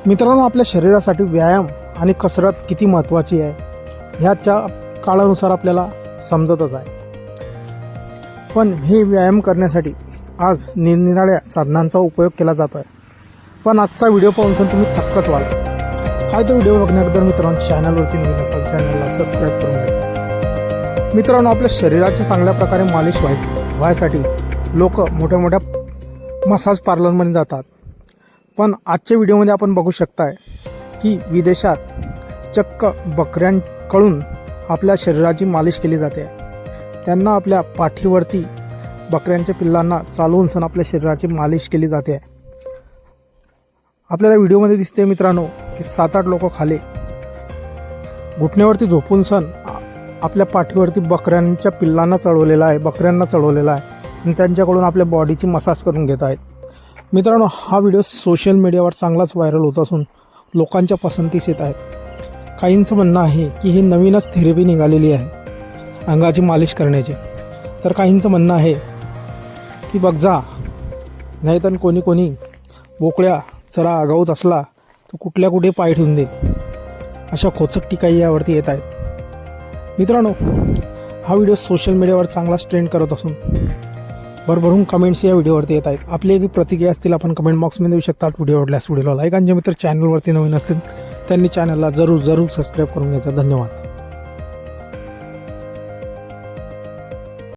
मित्रांनो, आपल्या शरीरासाठी व्यायाम आणि कसरत किती महत्त्वाची आहे ह्याच्या काळानुसार आपल्याला समजतच आहे. पण हे व्यायाम करण्यासाठी आज निरनिराळ्या साधनांचा उपयोग केला जातो आहे. पण आजचा व्हिडिओ पाहून तुम्ही थक्कच व्हाल. काय तो व्हिडिओ बघण्याअगोदर मित्रांनो, चॅनलवरती नवीन असाल चॅनलला सबस्क्राईब करून घ्या. मित्रांनो, आपल्या शरीराची चांगल्या प्रकारे मालिश व्हायसाठी लोक मोठ्या मोठ्या मसाज पार्लरमध्ये जातात. पण आजच्या व्हिडिओमध्ये आपण बघू शकताय की विदेशात चक्क बकऱ्यांकडून आपल्या शरीराची मालिश केली जाते. त्यांना आपल्या पाठीवरती बकऱ्यांच्या पिल्लांना चालवून सण आपल्या शरीराची मालिश केली जाते. आपल्याला व्हिडिओमध्ये दिसते मित्रांनो की 7-8 लोक खाली घुटण्यावरती झोपून सण आपल्या पाठीवरती बकऱ्यांच्या पिल्लांना चढवलेला आहे, बकऱ्यांना चढवलेला आहे आणि त्यांच्याकडून आपल्या बॉडीची मसाज करून घेत आहेत. मित्रांनो, हा व्हिडिओ सोशल मीडियावर चांगलाच व्हायरल होत असून लोकांच्या पसंतीस येत आहेत. काहींचं म्हणणं आहे की ही नवीनच थेरपी निघालेली आहे अंगाची मालिश करण्याची. तर काहींचं म्हणणं आहे की बघ जा, नाहीतर कोणी बोकड्या जरा आगाऊच असला तो कुठे पाय ठेवून देईल, अशा खोचक टीकाही यावरती येत आहेत. मित्रांनो, हा व्हिडिओ सोशल मीडियावर चांगलाच ट्रेंड करत असून भरभरून कमेंट्स या व्हिडिओवरती येत आहेत. आपली एक प्रतिक्रिया असतील आपण कमेंट बॉक्समध्ये देऊ शकतात. व्हिडिओ आवडल्यास व्हिडिओला लाईक आणि जे मित्र चॅनलवरती नवीन असतील त्यांनी चॅनलला जरूर सबस्क्राईब करून घ्यायचा. धन्यवाद.